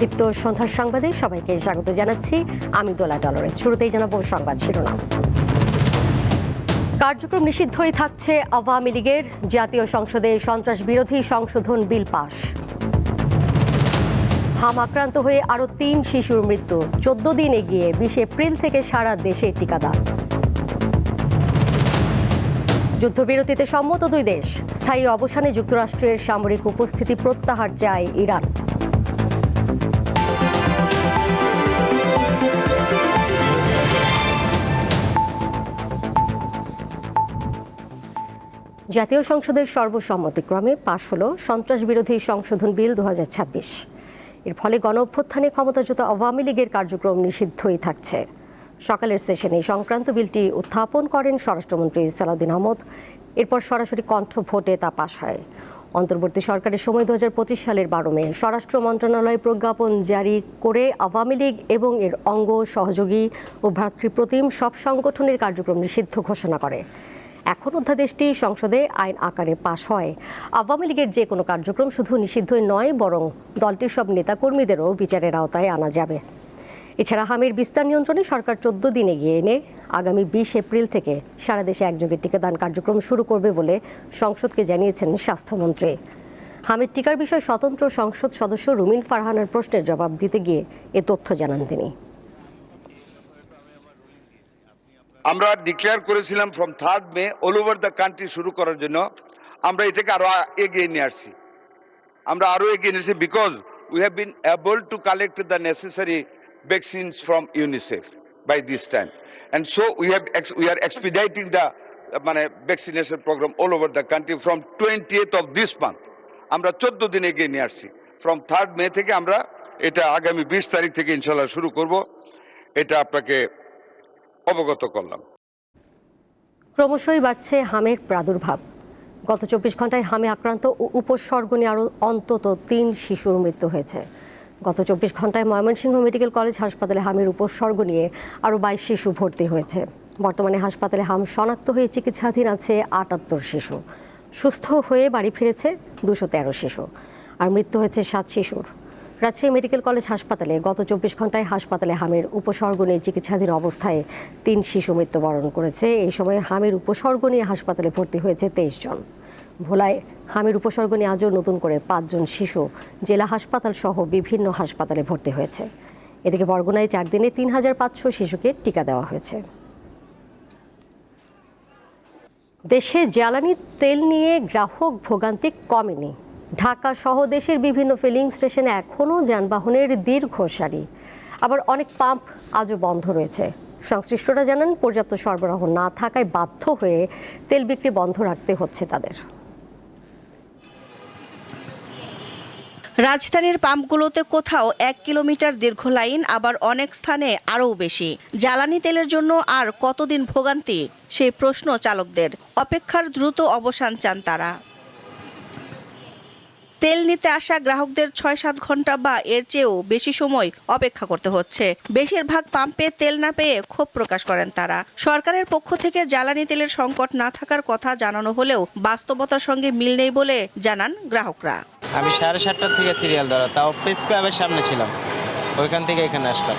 দীপ্ত সন্ধ্যার সংবাদে সবাইকে স্বাগত জানাচ্ছি। আমি দোলা ডলরেস। শুরুতেই জানাবো সংবাদ শিরোনাম। কার্যক্রম নিষিদ্ধই থাকছে আওয়ামী লীগের। জাতীয় সংসদে সন্ত্রাস বিরোধী সংশোধন বিল পাস। হাম আক্রান্ত হয়ে আরও ৩ শিশুর মৃত্যু। ১৪ দিন এগিয়ে ২০ এপ্রিল থেকে সারা দেশে টিকাদান। যুদ্ধবিরতিতে সম্মত ২ দেশ। স্থায়ী অবসানে যুক্তরাষ্ট্রের সামরিক উপস্থিতি প্রত্যাহার চায় ইরান। জাতীয় সংসদের সর্বসম্মতিক্রমে পাশ হল সন্ত্রাস বিরোধী সংশোধন বিল ২০২৬। এর ফলে গণঅভ্যুত্থানে ক্ষমতাচ্যুত আওয়ামী লীগের কার্যক্রম নিষিদ্ধই থাকছে। সকালের সেশনে সংক্রান্ত বিলটি উত্থাপন করেন স্বরাষ্ট্রমন্ত্রী সালাউদ্দিন আহমদ। এরপর সরাসরি কণ্ঠ ভোটে তা পাশ হয়। অন্তর্বর্তী সরকারের সময় ২০২৫ সালের ১২ মে স্বরাষ্ট্র মন্ত্রণালয় প্রজ্ঞাপন জারি করে আওয়ামী লীগ এবং এর অঙ্গ, সহযোগী ও ভ্রাতৃপ্রতিম সব সংগঠনের কার্যক্রম নিষিদ্ধ ঘোষণা করে। এখন অধ্যাদেশটি সংসদে আইন আকারে পাশ হয়। আওয়ামী লীগের যে কোনো কার্যক্রম শুধু নিষিদ্ধই নয়, বরং দলটির সব নেতাকর্মীদেরও বিচারের আওতায় আনা যাবে। এছাড়া হামের বিস্তার নিয়ন্ত্রণে সরকার ১৪ দিন এগিয়ে এনে আগামী ২০ এপ্রিল থেকে সারা দেশে একযোগে টিকাদান কার্যক্রম শুরু করবে বলে সংসদকে জানিয়েছেন স্বাস্থ্যমন্ত্রী। হামের টিকার বিষয়ে স্বতন্ত্র সংসদ সদস্য রুমিন ফারহানার প্রশ্নের জবাব দিতে গিয়ে এ তথ্য জানান তিনি। আমরা ডিক্লেয়ার করেছিলাম from 3rd May all over the country শুরু করার জন্য। আমরা এটাকে আরো এগিয়ে নিয়ে আসছি। Because we have been able to collect the necessary vaccines from UNICEF by this time, and so we are expediting the vaccination programme all over the country from 20th of this month। আমরা 14 দিন এগিয়ে নিয়ে আসছি। From 3rd মে থেকে আমরা এটা আগামী 20 তারিখ থেকে ইনশাল্লাহ শুরু করব। এটা আপনাকে অবগত করলাম। ক্রমশই বাড়ছে হামের প্রাদুর্ভাব। গত ২৪ ঘন্টায় হামে আক্রান্ত ও উপসর্গ নিয়ে আরও অন্তত ৩ শিশুর মৃত্যু হয়েছে। গত ২৪ ঘন্টায় ময়মনসিংহ মেডিকেল কলেজ হাসপাতালে হামের উপসর্গ নিয়ে আরও ২২ শিশু ভর্তি হয়েছে। বর্তমানে হাসপাতালে হাম শনাক্ত হয়ে চিকিৎসাধীন আছে ৭৮ শিশু। সুস্থ হয়ে বাড়ি ফিরেছে ২১৩ শিশু, আর মৃত্যু হয়েছে ৭ শিশুর। রাজশাহী মেডিকেল কলেজ হাসপাতালে গত ২৪ ঘন্টায় হাসপাতালে হামের উপসর্গ নিয়ে চিকিৎসাধীন অবস্থায় ৩ শিশু মৃত্যুবরণ করেছে। এই সময় হামের উপসর্গ নিয়ে হাসপাতালে ভর্তি হয়েছে ২৩ জন। ভোলায় হামের উপসর্গ নিয়ে আজও নতুন করে ৫ জন শিশু জেলা হাসপাতাল সহ বিভিন্ন হাসপাতালে ভর্তি হয়েছে। এদিকে বরগুনায় 4 দিনে ৩৫০০ শিশুকে টিকা দেওয়া হয়েছে। দেশে জ্বালানি তেল নিয়ে গ্রাহক ভোগান্তি কমেনি। ঢাকা সহ দেশের বিভিন্ন ফিলিং স্টেশনে এখনও যানবাহনের দীর্ঘ সারি। আবার অনেক পাম্প আজও বন্ধ রয়েছে। সংশ্লিষ্টরা জানান, পর্যাপ্ত সরবরাহ না থাকায় বাধ্য হয়ে তেল বিক্রি বন্ধ রাখতে হচ্ছে তাদের। রাজধানীর পাম্পগুলোতে কোথাও ১ কিলোমিটার দীর্ঘ লাইন, আবার অনেক স্থানে আরও বেশি। জ্বালানি তেলের জন্য আর কতদিন ভোগান্তি, সেই প্রশ্ন চালকদের। অপেক্ষার দ্রুত অবসান চান তারা। তেল নিতে আসা গ্রাহকদের ৬-৭ ঘন্টা বা এর চেয়েও বেশি সময় অপেক্ষা করতে হচ্ছে। বেশিরভাগ পাম্পে তেল না পেয়ে ক্ষোভ প্রকাশ করেন তারা। সরকারের পক্ষ থেকে জ্বালানি তেলের সংকট না থাকার কথা জানানো হলেও বাস্তবতার সঙ্গে মিল নেই বলে জানান গ্রাহকরা। আমি 7:30 থেকে সিরিয়াল ধরা, তাও প্রেস ক্লাবের সামনে ছিলাম, ওইখান থেকে এখানে আসলাম।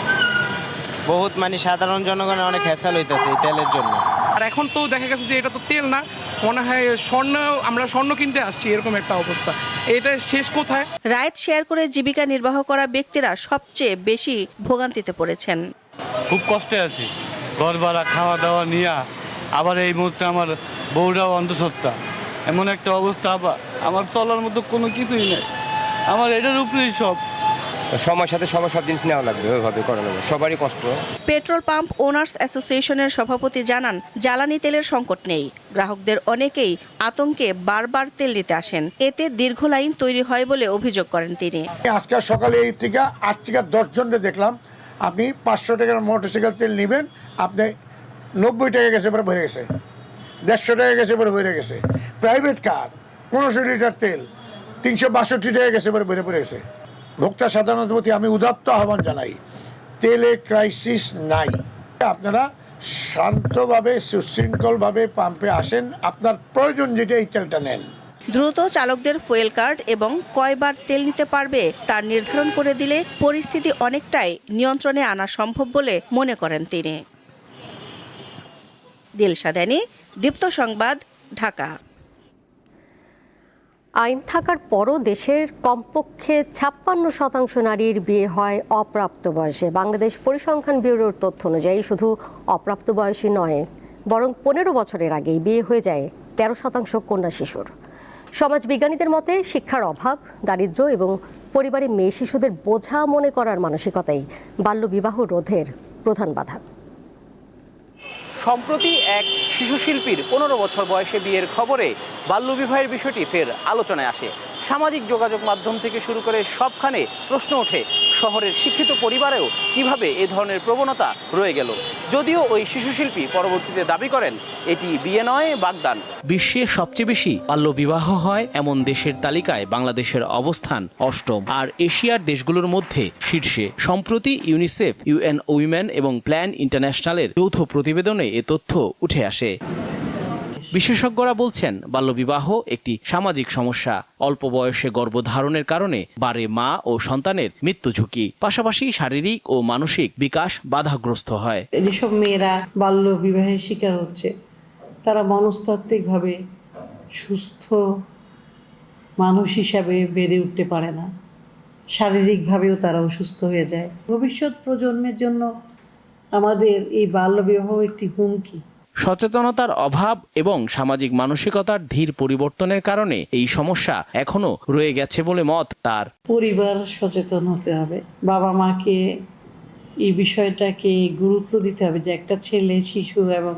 বহুত সাধারণ জনগণের অনেক হ্যাসেল হইতেছে এই তেলের জন্য। আর এখন তো দেখা গেছে যে এটা তো তেল না, মনে হয় আমরা স্বর্ণ কিনতে আসছি, এরকম একটা অবস্থা। এটা শেষ কোথায়? রাইড শেয়ার করে জীবিকা নির্বাহ করা ব্যক্তিরা সবচেয়ে বেশি ভোগান্তিতে পড়েছেন। খুব কষ্টে আছি, ঘর ভাড়া, খাওয়া দাওয়া নিয়ে। আবার এই মুহূর্তে আমার বউরাও অন্তঃসত্ত্বা। এমন একটা অবস্থা, আমার চলার মতো কোনো কিছুই নেই। আমার এটার উপরেই সব। সময়ের সাথে সব জিনিস নেওয়া লাগবে, ওইভাবে করানো সবারই কষ্ট। পেট্রোল পাম্প ওনার্স অ্যাসোসিয়েশনের সভাপতি জানান, জ্বালানি তেলের সংকট নেই। গ্রাহকদের অনেকেই আতঙ্কে বারবার তেল নিতে আসেন। এতে দীর্ঘ লাইন তৈরি হয় বলে অভিযোগ করেন তিনি। আজকে সকালে এই থেকে 8 থেকে 10 জনকে দেখলাম, আপনি 500 টাকার মোটরসাইকেল তেল নেবেন, আপনি 90 টাকা গেছে পরে ভরে গেছে, 150 টাকা গেছে পরে ভরে গেছে। প্রাইভেট কার 1500 লিটার তেল 362 টাকা গেছে পরে ভরে পড়ে গেছে। ভোক্তা সাধারণের প্রতি আমি উদাত্ত আহ্বান জানাই, তেলে ক্রাইসিস নাই। আপনারা শান্তভাবে সুশৃঙ্খলভাবে পাম্পে আসেন, আপনার প্রয়োজন যেটা এই তেলটা নেন। দ্রুত চালকদের ফুয়েল কার্ড এবং কয়বার তেল নিতে পারবে তা নির্ধারণ করে দিলে পরিস্থিতি অনেকটাই নিয়ন্ত্রণে আনা সম্ভব বলে মনে করেন তিনি। দিলশা দানি, দীপ্ত সংবাদ, ঢাকা। আইন থাকার পরও দেশের কমপক্ষে ৫৬% নারীর বিয়ে হয় অপ্রাপ্ত বয়সে। বাংলাদেশ পরিসংখ্যান ব্যুরোর তথ্য অনুযায়ী শুধু অপ্রাপ্ত বয়সী নয়, বরং ১৫ বছরের আগেই বিয়ে হয়ে যায় ১৩% কন্যা শিশুর। সমাজবিজ্ঞানীদের মতে শিক্ষার অভাব, দারিদ্র্য এবং পরিবারে মেয়ে শিশুদের বোঝা মনে করার মানসিকতাই বাল্যবিবাহ রোধের প্রধান বাধা। সম্প্রতি এক শিশুশিল্পীর ১৫ বছর বয়সে বিয়ের খবরে বাল্যবিবাহের বিষয়টি ফের আলোচনায় আসে। সামাজিক যোগাযোগ মাধ্যম থেকে শুরু করে সবখানে প্রশ্ন ওঠে, শহরের শিক্ষিত পরিবারেও কিভাবে এ ধরনের প্রবণতা রয়ে গেল। যদিও ওই শিশুশিল্পী পরবর্তীতে দাবি করেন এটি বিয়ে নয়, বাগদান। বিশ্বে সবচেয়ে বেশি বাল্যবিবাহ হয় এমন দেশের তালিকায় বাংলাদেশের অবস্থান অষ্টম, আর এশিয়ার দেশগুলোর মধ্যে শীর্ষে। সম্প্রতি ইউনিসেফ, ইউএন উইমেন এবং প্ল্যান ইন্টারন্যাশনালের যৌথ প্রতিবেদনে এ তথ্য উঠে আসে। বিশেষজ্ঞরা বলছেন বাল্যবিবাহ একটি সামাজিক সমস্যা। অল্প বয়সে গর্ভধারণের কারণে বাড়ে মা ও সন্তানের মৃত্যু ঝুঁকি, পাশাপাশি শারীরিক ও মানসিক বিকাশ বাধাগ্রস্ত হয়। যেসব মেয়েরা বাল্য বিবাহের শিকার হচ্ছে তারা মনস্তাত্ত্বিকভাবে সুস্থ মানুষ হিসাবে বেড়ে উঠতে পারে না, শারীরিকভাবেও তারা অসুস্থ হয়ে যায়। ভবিষ্যৎ প্রজন্মের জন্য আমাদের এই বাল্যবিবাহ একটি হুমকি। সচেতনতার অভাব এবং সামাজিক মানসিকতার ধীর পরিবর্তনের কারণে এই সমস্যা এখনো রয়ে গেছে বলে মত তার। পরিবার সচেতন হতে হবে, বাবা মাকে এই বিষয়টাকে গুরুত্ব দিতে হবে যে একটা ছেলে শিশু এবং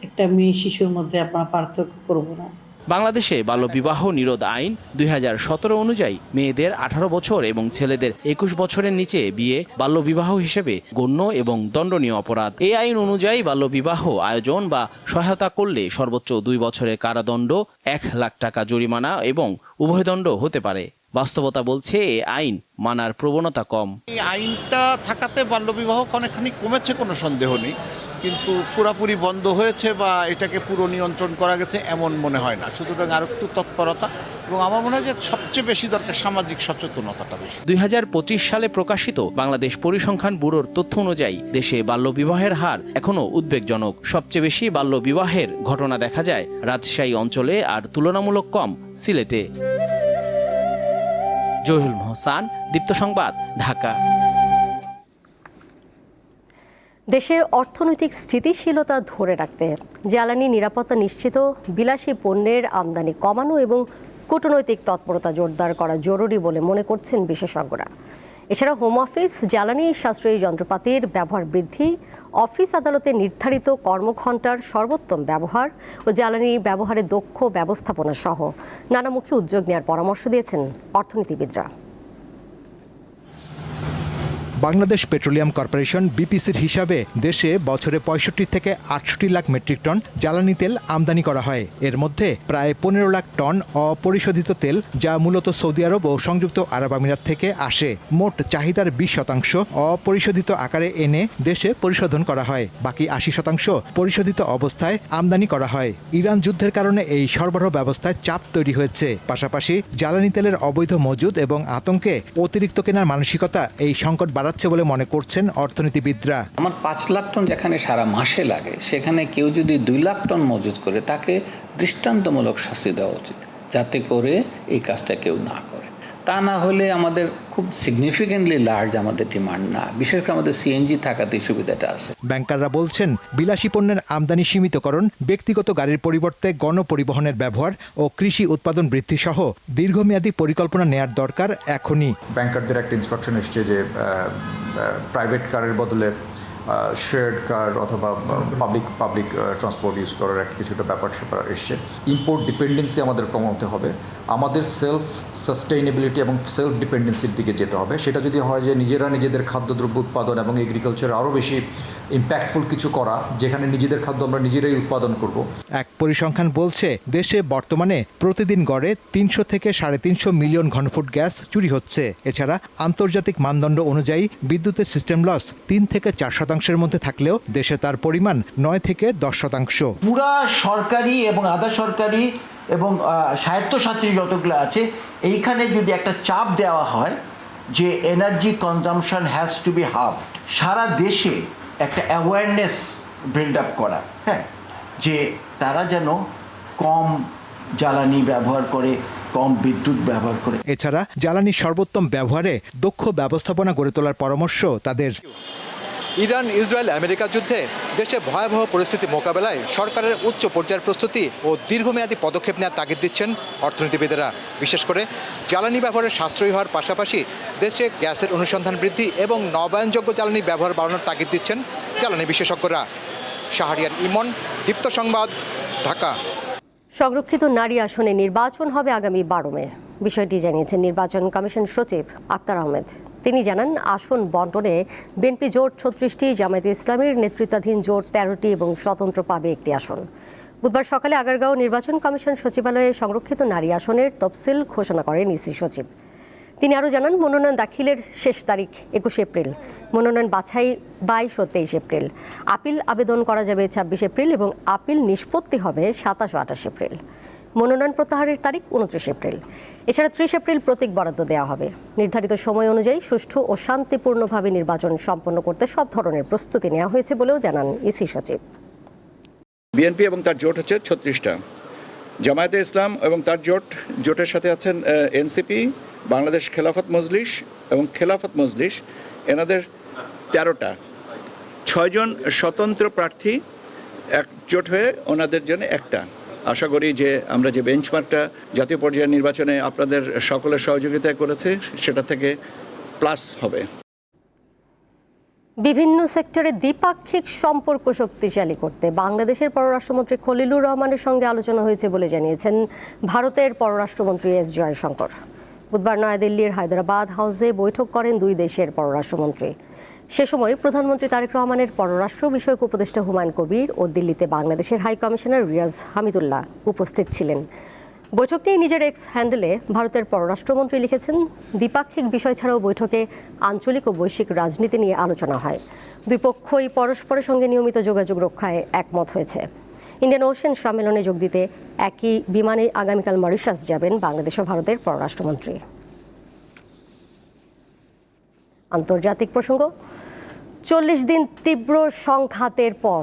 একটা মেয়ে শিশুর মধ্যে আমরা পার্থক্য করব না। বাংলাদেশে বাল্যবিবাহ নিরোধ আইন ২০১৭ অনুযায়ী মেয়েদের ১৮ বছর এবং ছেলেদের ২১ বছরের নিচে বিয়ে বাল্যবিবাহ হিসেবে গণ্য এবং দণ্ডনীয় অপরাধ। এই আইন অনুযায়ী বাল্যবিবাহ আয়োজন বা সহায়তা করলে সর্বোচ্চ ২ বছরের কারাদণ্ড, ১ লাখ টাকা জরিমানা এবং উভয়দণ্ড হতে পারে। বাস্তবতা বলছে এই আইন মানার প্রবণতা কম। এই আইনটা থাকাতে বাল্যবিবাহ অনেকখানি কমেছে, কোনো সন্দেহ নেই, কিন্তু পুরোপুরি বন্ধ হয়েছে বা এটাকে পুরো নিয়ন্ত্রণ করা গেছে এমন মনে হয় না। সুতরাং আর একটু তৎপরতা এবং আমার মনে হয় যে সবচেয়ে বেশি দরকার সামাজিক সচেতনতাটা বেশি। ২০২৫ সালে প্রকাশিত বাংলাদেশ পরিসংখ্যান ব্যুরোর তথ্য অনুযায়ী দেশে বাল্যবিবাহের হার এখনো উদ্বেগজনক। সবচেয়ে বেশি বাল্যবিবাহের ঘটনা দেখা যায় রাজশাহী অঞ্চলে, আর তুলনামূলক কম সিলেটে। জহিরুল হোসেন, দীপ্ত সংবাদ, ঢাকা। দেশে অর্থনৈতিক স্থিতিশীলতা ধরে রাখতে জ্বালানি নিরাপত্তা নিশ্চিত, বিলাসী পণ্যের আমদানি কমানো এবং কূটনৈতিক তৎপরতা জোরদার করা জরুরি বলে মনে করছেন বিশেষজ্ঞরা। এছাড়া হোম অফিস, জ্বালানি সাশ্রয়ী যন্ত্রপাতির ব্যবহার বৃদ্ধি, অফিস আদালতে নির্ধারিত কর্মঘণ্টার সর্বোত্তম ব্যবহার ও জ্বালানি ব্যবহারে দক্ষ ব্যবস্থাপনা সহ নানামুখী উদ্যোগ নেওয়ার পরামর্শ দিয়েছেন অর্থনীতিবিদরা। বাংলাদেশ পেট্রোলিয়াম কর্পোরেশন বিপিসির হিসাবে দেশে বছরে ৬৫ থেকে ৬৮ লাখ মেট্রিক টন জ্বালানি তেল আমদানি করা হয়। এর মধ্যে প্রায় ১৫ লাখ টন অপরিশোধিত তেল, যা মূলত সৌদি আরব ও সংযুক্ত আরব আমিরাত থেকে আসে। মোট চাহিদার ২০% অপরিশোধিত আকারে এনে দেশে পরিশোধন করা হয়, বাকি ৮০% পরিশোধিত অবস্থায় আমদানি করা হয়। ইরান যুদ্ধের কারণে এই সরবরাহ ব্যবস্থায় চাপ তৈরি হয়েছে। পাশাপাশি জ্বালানি তেলের অবৈধ মজুদ এবং আতঙ্কে অতিরিক্ত কেনার মানসিকতা এই সংকট বাড়াচ্ছে বলে মনে করছেন অর্থনীতিবিদরা। আমার ৫ লাখ টন যেখানে সারা মাসে লাগে, সেখানে কেউ যদি ২ লাখ টন মজুত করে তাকে দৃষ্টান্তমূলক শাস্তি দেওয়া উচিত, যাতে করে এই কাজটা কেউ না করে। তা না হলে আমাদের খুব সিগনিফিকেন্টলি লার্জ আমাদের ডিমান্ড না, বিশেষ করে আমাদের সিএনজি থাকাতে সুবিধাটা আছে। ব্যাংকাররা বলছেন বিলাসী পণ্যের আমদানি সীমিতকরণ, ব্যক্তিগত গাড়ির পরিবর্তে গণপরিবহনের ব্যবহার ও কৃষি উৎপাদন বৃদ্ধি সহ দীর্ঘমেয়াদী পরিকল্পনা নেয়ার দরকার এখনই। ব্যাংকারদের একটা ইনস্ট্রাকশন এসছে যে প্রাইভেট কারের বদলে শেয়ার্ড কার অথবা পাবলিক ট্রান্সপোর্ট ইউজ করার একটা কিছুটা ব্যাপার এসছে। ইম্পোর্ট ডিপেন্ডেন্সি আমাদের কমাতে হবে, আমাদের সেলফ সাস্টেইনেবিলিটি এবং সেলফ ডিপেন্ডেন্সির দিকে যেতে হবে। সেটা যদি হয় যে নিজেরা নিজেদের খাদ্যদ্রব্য উৎপাদন এবং এগ্রিকালচার আরও বেশি ইম্প্যাক্টফুল কিছু করা, যেখানে নিজেদের খাদ্য আমরা নিজেরাই উৎপাদন করব। এক পরিসংখ্যান বলছে দেশে বর্তমানে প্রতিদিন গড়ে ৩০০ থেকে ৩৫০ মিলিয়ন ঘনফুট গ্যাস চুরি হচ্ছে। এছাড়া আন্তর্জাতিক মানদণ্ড অনুযায়ী বিদ্যুতের সিস্টেম লস ৩ থেকে ৪% মধ্যে থাকলেও দেশে তার পরিমাণ ৯ থেকে ১০%। পুরা সরকারি এবং আধা সরকারি এবং স্বায়ত্তশাসিত যতগুলো আছে এইখানে যদি একটা চাপ দেওয়া হয় যে energy consumption has to be half, সারা দেশে একটা অ্যাওয়ারনেস বিল্ড আপ করা, হ্যাঁ, যে তারা যেন কম জ্বালানি ব্যবহার করে, কম বিদ্যুৎ ব্যবহার করে। এছাড়া জ্বালানির সর্বোত্তম ব্যবহারে দক্ষ ব্যবস্থাপনা গড়ে তোলার পরামর্শ তাদের। ইরান ইসরায়েল আমেরিকা যুদ্ধে দেশে ভয়াবহ পরিস্থিতি মোকাবেলায় সরকারের উচ্চ পর্যায়ের প্রস্তুতি ও দীর্ঘমেয়াদী পদক্ষেপ নেওয়ার তাগিদ দিচ্ছেন অর্থনীতিবিদেরা। বিশেষ করে জ্বালানি ব্যবহারের সাশ্রয়ী হওয়ার পাশাপাশি দেশে গ্যাসের অনুসন্ধান বৃদ্ধি এবং নবায়নযোগ্য জ্বালানি ব্যবহার বাড়ানোর তাগিদ দিচ্ছেন জ্বালানি বিশেষজ্ঞরা। শাহরিয়ার ইমন, দীপ্ত সংবাদ, ঢাকা। সংরক্ষিত নারী আসনে নির্বাচন হবে আগামী 12 মে। বিষয়টি জানিয়েছেন নির্বাচন কমিশন সচিব আক্তার আহমেদ। তিনি জানান, আসন বন্টনে বিএনপি জোট 36টি, জামায়াতে ইসলামীর নেতৃত্বাধীন জোট 13টি এবং স্বতন্ত্র পাবে 1টি আসন। বুধবার সকালে আগারগাঁও নির্বাচন কমিশন সচিবালয়ে সংরক্ষিত নারী আসনের তফসিল ঘোষণা করেন ইসি সচিব। তিনি আরও জানান, মনোনয়ন দাখিলের শেষ তারিখ 21 এপ্রিল, মনোনয়ন বাছাই 22 ও 23 এপ্রিল, আপিল আবেদন করা যাবে 26 এপ্রিল এবং আপিল নিষ্পত্তি হবে 27 ও 28 এপ্রিল। মনোনয়ন প্রত্যাহারের তারিখ 29 এপ্রিল। এছাড়া 30 এপ্রিল প্রতীক বরাদ্দ দেওয়া হবে। নির্ধারিত সময় অনুযায়ী সুষ্ঠু ও শান্তিপূর্ণভাবে নির্বাচন সম্পন্ন করতে সব ধরনের প্রস্তুতি নেওয়া হয়েছে বলেও জানান ইসি সচিব। বিএনপি এবং তার জোট হচ্ছে 36টা, জামায়াতে ইসলাম এবং তার জোটের সাথে আছেন এনসিপি, বাংলাদেশ খেলাফত মজলিস এবং খেলাফত মজলিস, এনাদের 13টা, 6 জন স্বতন্ত্র প্রার্থী একজোট হয়ে ওনাদের জন্য একটা। আশা করি যে আমরা যে বেঞ্চমার্কটা জাতীয় পর্যায়ের নির্বাচনে আপনাদের সকলের সহযোগিতায় করেছে সেটা থেকে প্লাস হবে। বিভিন্ন সেক্টরে দ্বিপাক্ষিক সম্পর্ক শক্তিশালী করতে বাংলাদেশের পররাষ্ট্রমন্ত্রী খলিলুর রহমানের সঙ্গে আলোচনা হয়েছে বলে জানিয়েছেন ভারতের পররাষ্ট্রমন্ত্রী এস জয়শঙ্কর। বুধবার নয়াদিল্লির হায়দ্রাবাদ হাউসে বৈঠক করেন দুই দেশের পররাষ্ট্রমন্ত্রী। সে সময় প্রধানমন্ত্রী তারেক রহমানের পররাষ্ট্র বিষয়ক উপদেষ্টা হুমায়ুন কবির ও দিল্লিতে বাংলাদেশের হাই কমিশনার রিয়াজ হামিদুল্লাহ উপস্থিত ছিলেন। বৈঠক নিয়ে নিজের এক্স হ্যান্ডেলে ভারতের পররাষ্ট্রমন্ত্রী লিখেছেন, দ্বিপাক্ষিক বিষয় ছাড়াও বৈঠকে আঞ্চলিক ও বৈশ্বিক রাজনীতি নিয়ে আলোচনা হয়। দুই পক্ষই পরস্পরের সঙ্গে নিয়মিত যোগাযোগ রক্ষায় একমত হয়েছে। ইন্ডিয়ান ওশেন সম্মেলনে যোগ দিতে একই বিমানে আগামীকাল মরিশাস যাবেন বাংলাদেশ ও ভারতের পররাষ্ট্রমন্ত্রী। আন্তর্জাতিক প্রসঙ্গ, 40 দিন তীব্র সংঘাতের পর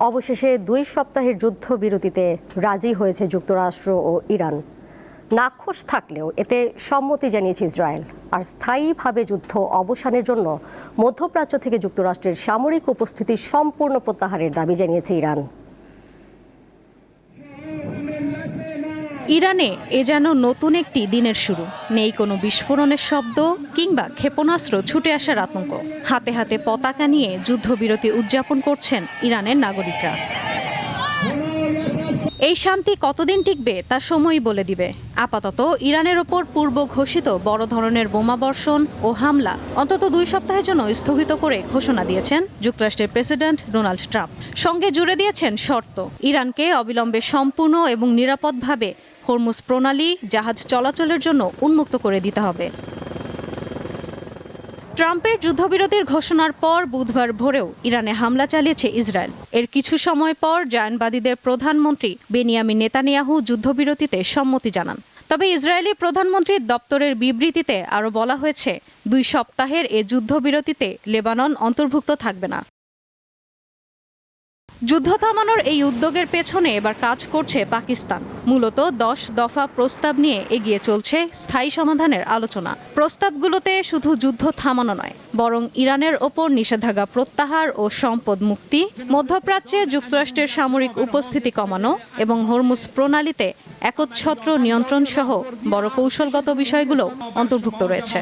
অবশেষে 2 সপ্তাহের যুদ্ধবিরতিতে রাজি হয়েছে যুক্তরাষ্ট্র ও ইরান। নাখোশ থাকলেও এতে সম্মতি জানিয়েছে ইসরায়েল। আর স্থায়ীভাবে যুদ্ধ অবসানের জন্য মধ্যপ্রাচ্য থেকে যুক্তরাষ্ট্রের সামরিক উপস্থিতি সম্পূর্ণ প্রত্যাহারের দাবি জানিয়েছে ইরান। ইরানে এ যেন নতুন একটি দিনের শুরু। নেই কোনো বিস্ফোরণের শব্দ কিংবা ক্ষেপণাস্ত্র ছুটে আসার আতঙ্ক। হাতে হাতে পতাকা নিয়ে যুদ্ধবিরতি উদযাপন করছেন ইরানের নাগরিকরা। এই শান্তি কতদিন টিকবে তা সময়ই বলে দিবে। আপাতত ইরানের ওপর পূর্ব ঘোষিত বড় ধরনের বোমাবর্ষণ ও হামলা অন্তত 2 সপ্তাহের জন্য স্থগিত করে ঘোষণা দিয়েছেন যুক্তরাষ্ট্রের প্রেসিডেন্ট ডোনাল্ড ট্রাম্প। সঙ্গে জুড়ে দিয়েছেন শর্ত, ইরানকে অবিলম্বে সম্পূর্ণ এবং নিরাপদভাবে হরমুজ প্রণালী জাহাজ চলাচলের জন্য উন্মুক্ত করে দিতে হবে। ট্রাম্পের যুদ্ধবিরতির ঘোষণার পর বুধবার ভোরেও ইরানে হামলা চালিয়েছে ইসরায়েল। এর কিছু সময় পর জায়নবাদীদের প্রধানমন্ত্রী বেনিয়ামিন নেতানিয়াহু যুদ্ধবিরতিতে সম্মতি জানান। তবে ইসরায়েলি প্রধানমন্ত্রীর দপ্তরের বিবৃতিতে আরও বলা হয়েছে, 2 সপ্তাহের এ যুদ্ধবিরতিতে লেবানন অন্তর্ভুক্ত থাকবে না। যুদ্ধ থামানোর এই উদ্যোগের পেছনে এবার কাজ করছে পাকিস্তান। মূলত 10 দফা প্রস্তাব নিয়ে এগিয়ে চলছে স্থায়ী সমাধানের আলোচনা। প্রস্তাবগুলোতে শুধু যুদ্ধ থামানো নয়, বরং ইরানের ওপর নিষেধাজ্ঞা প্রত্যাহার ও সম্পদ মুক্তি, মধ্যপ্রাচ্যে যুক্তরাষ্ট্রের সামরিক উপস্থিতি কমানো এবং হরমুজ প্রণালীতে একচ্ছত্র নিয়ন্ত্রণ সহ বড় কৌশলগত বিষয়গুলো অন্তর্ভুক্ত রয়েছে।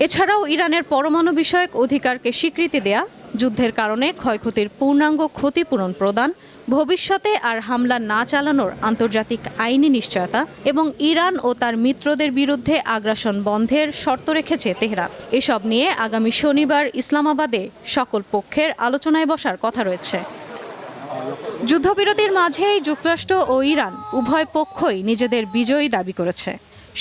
এছাড়াও ইরানের পরমাণু বিষয়ক অধিকারকে স্বীকৃতি দেয়া, যুদ্ধের কারণে ক্ষয়ক্ষতির পূর্ণাঙ্গ ক্ষতিপূরণ প্রদান, ভবিষ্যতে আর হামলা না চালানোর আন্তর্জাতিক আইনি নিশ্চয়তা এবং ইরান ও তার মিত্রদের বিরুদ্ধে আগ্রাসন বন্ধের শর্ত রেখেছে তেহরান। এসব নিয়ে আগামী শনিবার ইসলামাবাদে সকল পক্ষের আলোচনায় বসার কথা রয়েছে। যুদ্ধবিরতির মাঝেই যুক্তরাষ্ট্র ও ইরান উভয় পক্ষই নিজেদের বিজয়ী দাবি করেছে।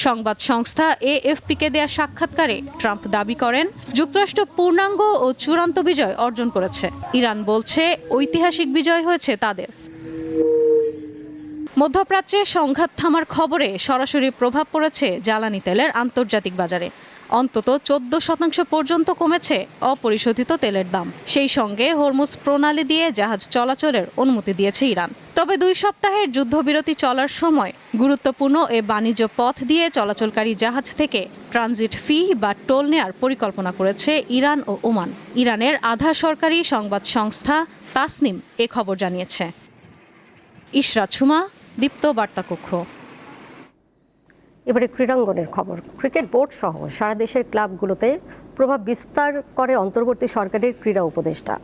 সংবাদ সংস্থা এএফপিকে দেয়া সাক্ষাৎকারে ট্রাম্প দাবি করেন, যুক্তরাষ্ট্র পূর্ণাঙ্গ ও চূড়ান্ত বিজয় অর্জন করেছে। ইরান বলছে ঐতিহাসিক বিজয় হয়েছে তাদের। মধ্যপ্রাচ্যে সংঘাত থামার খবরে সরাসরি প্রভাব পড়েছে জ্বালানি তেলের আন্তর্জাতিক বাজারে। অন্তত 14% পর্যন্ত কমেছে অপরিশোধিত তেলের দাম। সেই সঙ্গে হরমুজ প্রণালী দিয়ে জাহাজ চলাচলের অনুমতি দিয়েছে ইরান। তবে 2 সপ্তাহের যুদ্ধবিরতি চলার সময় গুরুত্বপূর্ণ এ বাণিজ্য পথ দিয়ে চলাচলকারী জাহাজ থেকে ট্রানজিট ফি বা টোল নেয়ার পরিকল্পনা করেছে ইরান ও ওমান। ইরানের আধা সরকারি সংবাদ সংস্থা তাসনিম এ খবর জানিয়েছে। ইশরাত সুমা, দীপ্ত বার্তা কক্ষ। এবারে ক্রীড়াঙ্গনের খবর। ক্রিকেট বোর্ড সহ সারা দেশের ক্লাবগুলোতে প্রভাব বিস্তার করে অন্তর্বর্তী সরকারের ক্রীড়া উপদেষ্টা।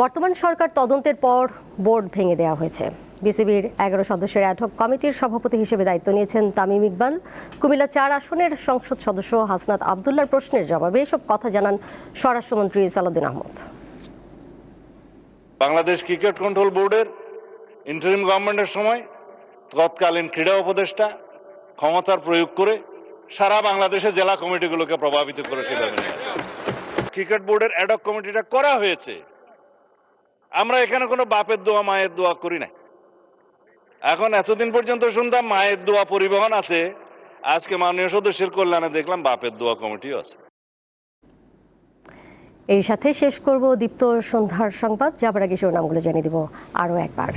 বর্তমান সরকার তদন্তের পর বোর্ড ভেঙে দেওয়া হয়েছে। বিসিবির 11 সদস্যের অ্যাডহক কমিটির সভাপতি হিসেবে দায়িত্ব নিয়েছেন তামিম ইকবাল। কুমিল্লা 4 আসনের সংসদ সদস্য হাসনাত আবদুল্লার প্রশ্নের জবাবে এসব কথা জানান স্বরাষ্ট্রমন্ত্রী সালাউদ্দিন আহমদ। বাংলাদেশ ক্রিকেট কন্ট্রোল বোর্ডের ইন্টারিম গভর্নমেন্টের সময় তৎকালীন ক্রীড়া উপদেষ্টা ক্ষমতার প্রয়োগ করে সারা বাংলাদেশে জেলা কমিটিগুলোকে প্রভাবিত করেছিলেন। ক্রিকেট বোর্ডের অ্যাডহক কমিটিটা করা হয়েছে। আমরা এখানে কোনো বাপের দোয়া মায়ের দোয়া করি না। এখন এতদিন পর্যন্ত শুনতাম মায়ের দোয়া পরিবহন আছে, আজকে মাননীয় সদস্যের কল্যাণে দেখলাম বাপের দোয়া কমিটিও আছে। এর সাথে শেষ করব দীপ্ত সন্ধ্যার সংবাদ। যাবার আগে শিরোনামগুলো জানিয়ে দিব আরও একবার।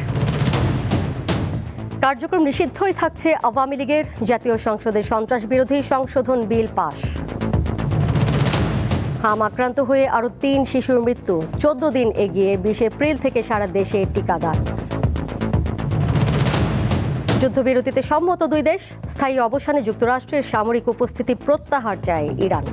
কার্যক্রম নিষিদ্ধই থাকছে আওয়ামী লীগের। জাতীয় সংসদে সন্ত্রাস বিরোধী সংশোধন বিল পাস। হাম আক্রান্ত হয়ে আরও 3 শিশুর মৃত্যু, 14 দিন এগিয়ে 20 এপ্রিল থেকে সারা দেশে টিকাদান। যুদ্ধবিরতিতে সম্মত 2 দেশ। স্থায়ী অবসানে যুক্তরাষ্ট্রের সামরিক উপস্থিতি প্রত্যাহার চায় ইরান।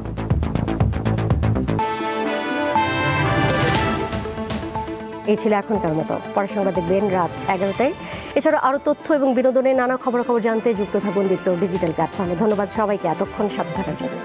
এই ছিল এখনকার মতো। পরের সংবাদ দেখবেন রাত 11টায়। এছাড়া আরও তথ্য এবং বিনোদনের নানা খবরাখবর জানতে যুক্ত থাকুন দীপ্ত ডিজিটাল প্ল্যাটফর্মে। ধন্যবাদ সবাইকে এতক্ষণ সাথে থাকার জন্য।